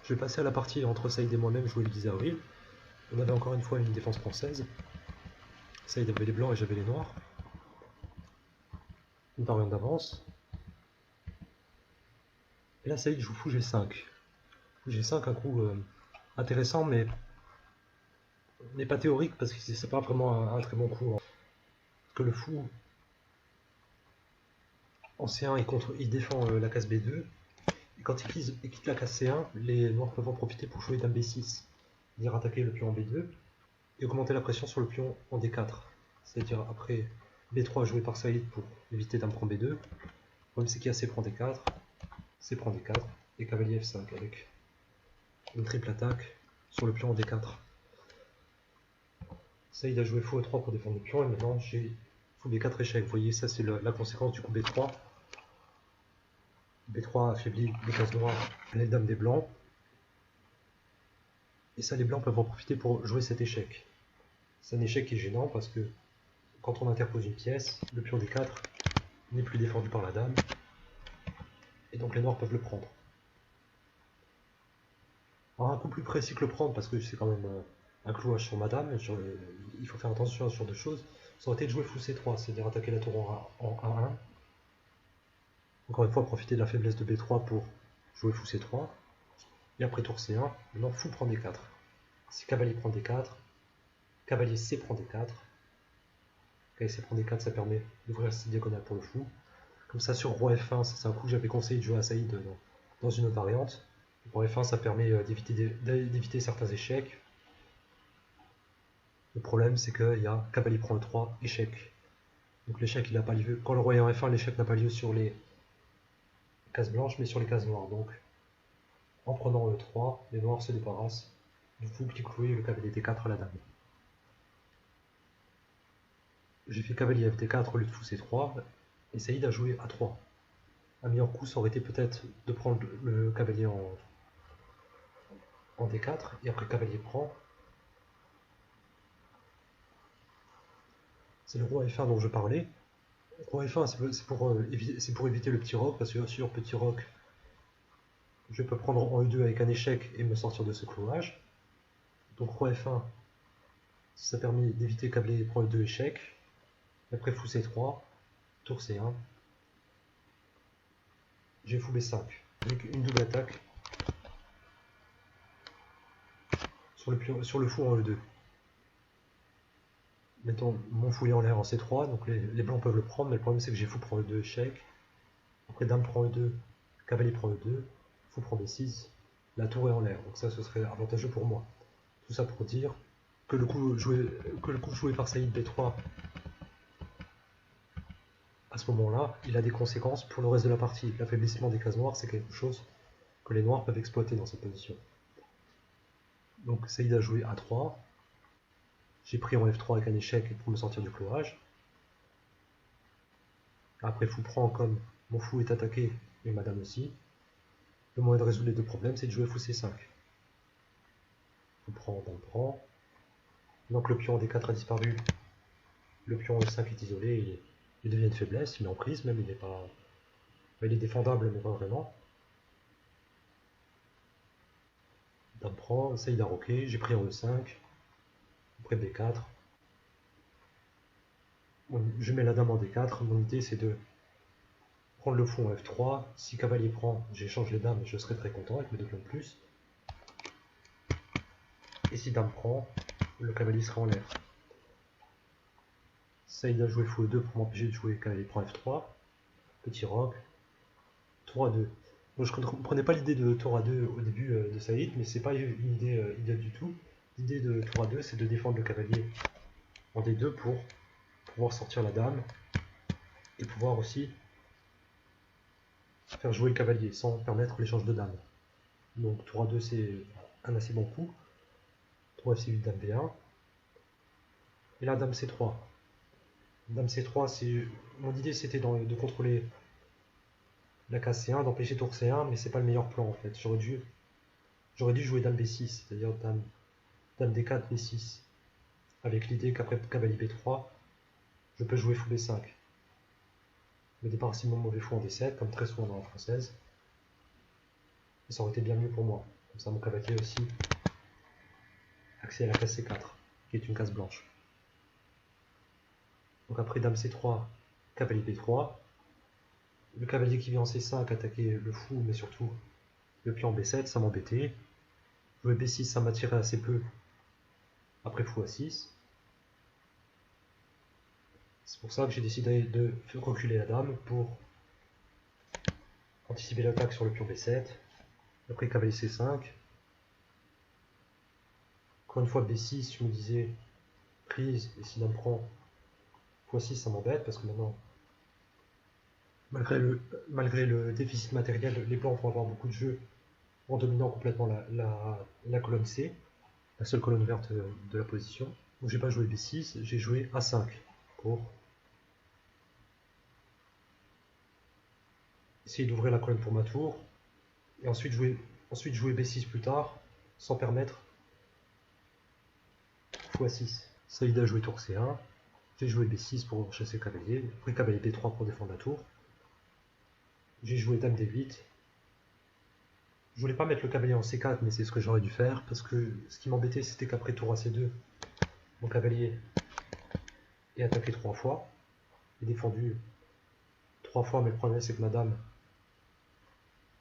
Je vais passer à la partie entre Saïd et moi-même jouer le 10 avril. On avait encore une fois une défense française. Saïd avait les blancs et j'avais les noirs. Une variante d'avance. Et là Saïd joue fou G5. Fou G5, un coup intéressant mais pas théorique parce que c'est pas vraiment un très bon coup. Parce que le fou en C1 il défend la case B2. Et quand il quitte la case C1, les noirs peuvent en profiter pour jouer dame B6. C'est-à-dire attaquer le pion en B2 et augmenter la pression sur le pion en D4. C'est-à-dire après B3 joué par Saïd pour éviter dame prend B2. Le problème c'est qu'il y a C prend D4, C prend D4 et cavalier F5 avec une triple attaque sur le pion en D4. Saïd a joué fou E3 pour défendre le pion et maintenant j'ai fou B4 échec. Vous voyez, ça c'est la conséquence du coup B3. B3 affaiblit les cases noires, les dames des blancs. Et ça, les blancs peuvent en profiter pour jouer cet échec. C'est un échec qui est gênant parce que quand on interpose une pièce, le pion D4 n'est plus défendu par la dame. Et donc les noirs peuvent le prendre. Alors un coup plus précis que le prendre parce que c'est quand même un clouage sur madame. Il faut faire attention à ce genre de choses. Ça aurait été de jouer fou C3, c'est-à-dire attaquer la tour en A1. Encore une fois, profiter de la faiblesse de B3 pour jouer fou C3. Et après tour C1, maintenant fou prend D4. Si cavalier prend D4, cavalier C prend D4. Cavalier C prend D4, ça permet d'ouvrir cette diagonale pour le fou. Comme ça sur roi F1, c'est un coup que j'avais conseillé de jouer à Saïd dans une autre variante. Roi F1, ça permet d'éviter certains échecs. Le problème, c'est qu'il y a cavalier prend E3, échec. Donc l'échec, il n'a pas lieu. Quand le roi est en F1, l'échec n'a pas lieu sur les cases blanches, mais sur les cases noires. Donc, en prenant E3, les noirs se débarrassent du fou qui clouait le cavalier D4 à la dame. J'ai fait cavalier FD4 au lieu de fou C3, et Saïd a joué A3. Un meilleur coup, ça aurait été peut-être de prendre le cavalier en D4, et après cavalier prend. C'est le roi F1 dont je parlais. Le roi F1, c'est pour éviter le petit roc, parce que sur petit roc, je peux prendre en E2 avec un échec et me sortir de ce clouage. Donc roi F1, ça permet d'éviter cavalier prend E2 échec. Et après fou C3, tour C1. J'ai fou B5, avec une double attaque sur le fou en E2. Mettons mon fou est en l'air en C3, donc les blancs peuvent le prendre, mais le problème c'est que j'ai fou prend E2 échec. Après dame prend E2, cavalier prend E2, fou prend B6, la tour est en l'air, donc ça ce serait avantageux pour moi. Tout ça pour dire que le coup joué par Saïd B3 à ce moment-là, il a des conséquences pour le reste de la partie. L'affaiblissement des cases noires, c'est quelque chose que les noirs peuvent exploiter dans cette position. Donc Saïd a joué A3. J'ai pris en F3 avec un échec pour me sortir du clouage. Après fou prend, comme mon fou est attaqué et madame aussi. Le moyen de résoudre les deux problèmes, c'est de jouer fou C5. Fou prend, dame prend. Donc le pion D4 a disparu. Le pion E5 est isolé. Il devient une faiblesse, il est en prise, même il est pas. Il est défendable, mais pas vraiment. Dame prend, Saïd a roqué, j'ai pris en E5. Après B4. Je mets la dame en D4. Mon idée c'est de prendre le fou en F3. Si cavalier prend, j'échange les dames et je serai très content avec mes deux pions de plus. Et si dame prend, le cavalier sera en l'air. Saïd a joué fou E2 pour m'empêcher de jouer cavalier prend F3. Petit roc. Tour A2. Donc je ne comprenais pas l'idée de tour A2 au début de Saïd, mais c'est pas une idée idéale du tout. L'idée de tour A2, c'est de défendre le cavalier en D2 pour pouvoir sortir la dame et pouvoir aussi faire jouer le cavalier sans permettre l'échange de dames. Donc tour A2, c'est un assez bon coup. Tour F8, dame B1. Et là, dame C3. Dame C3, mon idée c'était de contrôler la case C1, d'empêcher tour C1, mais c'est pas le meilleur plan en fait. J'aurais dû jouer dame B6, c'est-à-dire dame D4, B6. Avec l'idée qu'après cavalier B3, je peux jouer fou B5. Me débarrasser de mon mauvais fou en D7, comme très souvent dans la française. Et ça aurait été bien mieux pour moi. Comme ça mon cavalier aussi accès à la case C4, qui est une case blanche. Donc après dame C3, cavalier B3. Le cavalier qui vient en C5 attaquer le fou, mais surtout le pion B7, ça m'embêtait. Jouer B6, ça m'attirait assez peu. Après fou A6. C'est pour ça que j'ai décidé de reculer la dame pour anticiper l'attaque sur le pion B7. Après cavalier C5. Encore une fois B6, je me disais prise, et si dame prend fou A6, ça m'embête parce que maintenant, malgré le déficit matériel, les blancs vont avoir beaucoup de jeux en dominant complètement la colonne C, la seule colonne verte de la position. Donc j'ai pas joué B6, j'ai joué A5 pour essayer d'ouvrir la colonne pour ma tour, et ensuite jouer B6 plus tard, sans permettre fou A6. Saïd a joué tour C1, j'ai joué B6 pour chasser le cavalier, après cavalier B3 pour défendre la tour, j'ai joué dame D8. Je voulais pas mettre le cavalier en C4, mais c'est ce que j'aurais dû faire, parce que ce qui m'embêtait c'était qu'après tour AC2, mon cavalier est attaqué 3 fois, est défendu 3 fois, mais le problème c'est que ma dame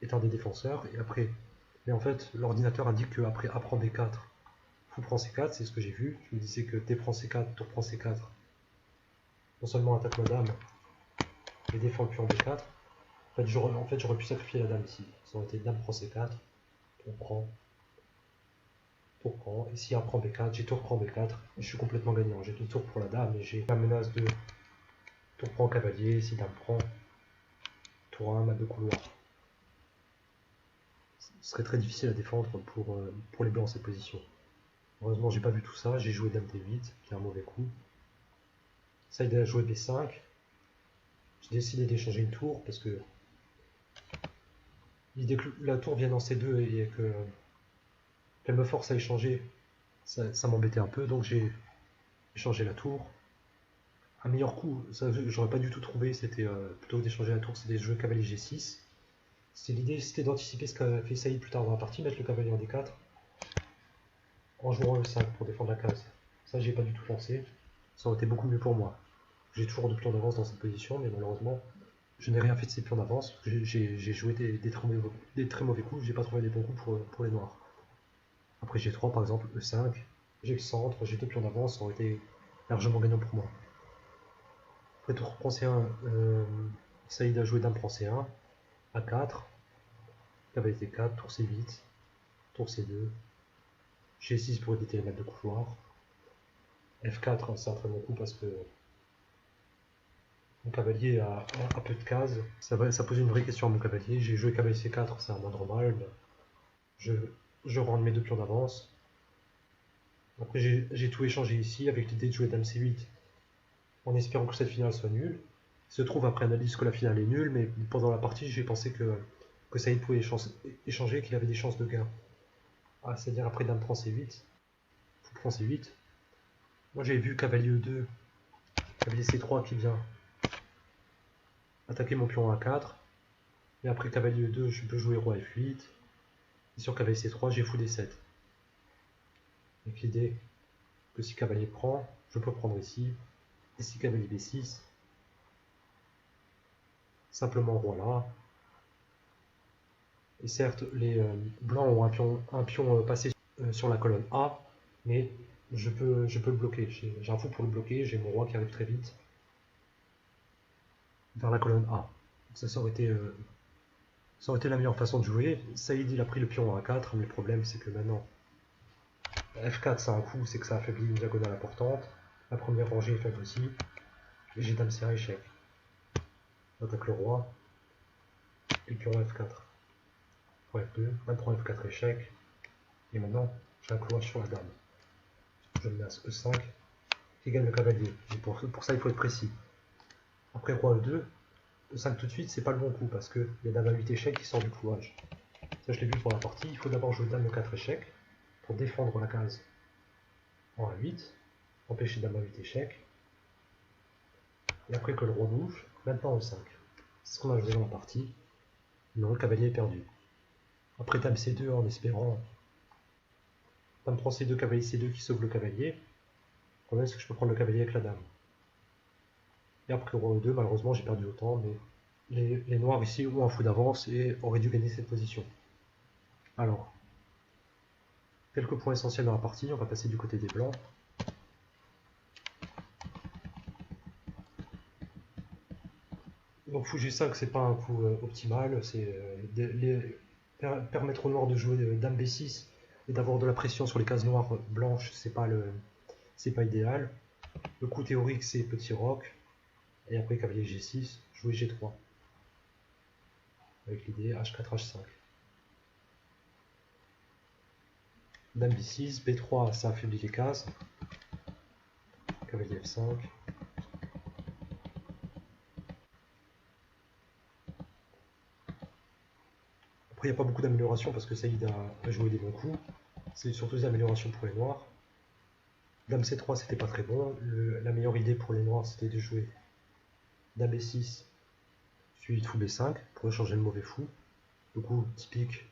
est un des défenseurs, et après, mais en fait l'ordinateur indique qu'après A prend B4, fou prend C4, c'est ce que j'ai vu, je me disais que D prend C4, tour prend C4, non seulement attaque ma dame, mais défend le pion B4, en fait j'aurais pu sacrifier la dame ici, ça aurait été dame prend C4, tour prend, et si A prend B4, j'ai tour prend B4, et je suis complètement gagnant, j'ai 2 tours pour la dame, et j'ai la menace de tour prend cavalier, si dame prend, tour 1, mat de couloir. Ce serait très difficile à défendre pour les blancs en cette position. Heureusement, j'ai pas vu tout ça, j'ai joué dame D8, qui est un mauvais coup. Ça a joué B5. J'ai décidé d'échanger une tour parce que l'idée que la tour vienne en C2 et qu'elle me force à échanger, ça m'embêtait un peu, donc j'ai échangé la tour. Un meilleur coup, ça j'aurais pas du tout trouvé, c'était plutôt que d'échanger la tour, c'était de jouer cavalier G6. L'idée c'était d'anticiper ce qu'a fait Saïd plus tard dans la partie, mettre le cavalier en D4 en jouant E5 pour défendre la case. Ça j'ai pas du tout pensé, ça aurait été beaucoup mieux pour moi. J'ai toujours 2 pions d'avance dans cette position, mais malheureusement je n'ai rien fait de ces pions d'avance. J'ai joué des très mauvais coups, j'ai pas trouvé des bons coups pour les noirs. Après G3 par exemple, E5, j'ai le centre, j'ai 2 pions d'avance, ça aurait été largement gagnant pour moi. Après tour prend C1, Saïd a joué dame prend C1, A4, cavalier T4, tour C8, tour C2, G6 pour éviter les mattes de couloir, F4 c'est un très bon coup parce que mon cavalier a peu de cases, ça pose une vraie question à mon cavalier. J'ai joué cavalier C4, c'est un moindre mal, je rentre mes 2 pions d'avance. Après j'ai tout échangé ici avec l'idée de jouer dame C8 en espérant que cette finale soit nulle. Il se trouve après analyse que la finale est nulle, mais pendant la partie j'ai pensé que Saïd pouvait échanger, qu'il avait des chances de gain. Ah, c'est-à-dire après dame prend C8, fou prend C8. Moi j'ai vu cavalier E2, cavalier C3 qui vient attaquer mon pion A4. Et après cavalier E2, je peux jouer roi F8. Et sur cavalier C3, j'ai fou D7. Avec l'idée que si cavalier prend, je peux prendre ici. Et si cavalier B6, simplement roi là. Et certes, les blancs ont un pion passé sur la colonne A, mais je peux le bloquer. J'ai un fou pour le bloquer, j'ai mon roi qui arrive très vite vers la colonne A. Donc ça aurait été la meilleure façon de jouer. Saïd il a pris le pion à A4, mais le problème c'est que maintenant F4 c'est un coup, c'est que ça affaiblit une diagonale importante. La première rangée est faible aussi. Et j'ai dame C1 échec. J'attaque le roi. Et pion F4. Roi F2, dame prend F4 échec. Et maintenant, j'ai un cloche sur la dame. Je menace E5 qui gagne le cavalier. Et pour ça, il faut être précis. Après roi E2, E5 tout de suite, c'est pas le bon coup parce qu'il y a dame A8 échec qui sort du clouage. Ça, je l'ai vu pour la partie. Il faut d'abord jouer dame E4 échec pour défendre la case en A8, empêcher dame A8 échec. Et après que le roi bouge, maintenant E5. C'est ce qu'on a joué dans la partie. Non, le cavalier est perdu. Après dame C2 en espérant dame prend C2, cavalier C2 qui sauve le cavalier. Le problème c'est que je peux prendre le cavalier avec la dame. Et après roi E2, malheureusement j'ai perdu autant, mais les noirs ici ont un fou d'avance et auraient dû gagner cette position. Alors, quelques points essentiels dans la partie, on va passer du côté des blancs. Donc fou G5 c'est pas un coup optimal, c'est permettre aux noirs de jouer dame B6 et d'avoir de la pression sur les cases noires blanches, c'est pas idéal. Le coup théorique c'est petit roc, et après cavalier G6, jouer G3. Avec l'idée H4, H5. Dame B6, B3 ça affaiblit les cases. Cavalier F5. Après, il n'y a pas beaucoup d'améliorations parce que Saïd a joué des bons coups. C'est surtout des améliorations pour les noirs. Dame C3, c'était pas très bon. La meilleure idée pour les noirs, c'était de jouer Dame B6, suivi de fou B5 pour échanger le mauvais fou. Le coup typique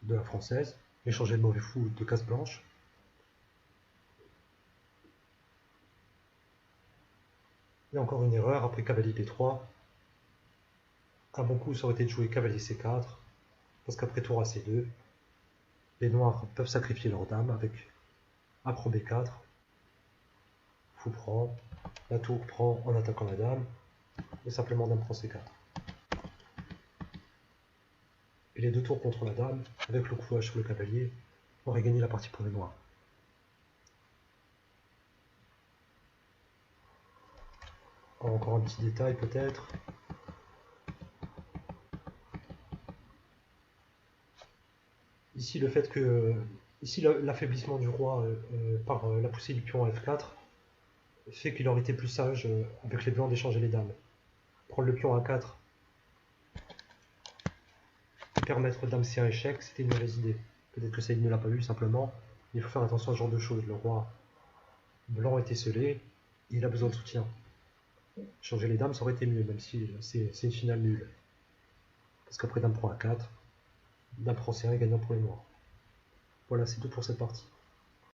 de la française. Échanger le mauvais fou de case blanche. Et encore une erreur, après cavalier B3. Un bon coup, ça aurait été de jouer cavalier C4. Parce qu'après tour à C2, les noirs peuvent sacrifier leur dame avec A prend B4. Fou prend. La tour prend en attaquant la dame. Et simplement dame prend C4. Et les deux tours contre la dame, avec le coup H sur le cavalier, aurait gagné la partie pour les noirs. Encore un petit détail peut-être. Ici le fait que l'affaiblissement du roi par la poussée du pion à F4 fait qu'il aurait été plus sage avec les blancs d'échanger les dames. Prendre le pion à 4 et permettre dame C1 échec, c'était une mauvaise idée. Peut-être que Saïd ne l'a pas vu simplement, mais il faut faire attention à ce genre de choses. Le roi blanc était scellé, et il a besoin de soutien. Changer les dames, ça aurait été mieux, même si c'est une finale nulle. Parce qu'après dame prend A4, dame prend C1 gagnant pour les noirs. Voilà, c'est tout pour cette partie.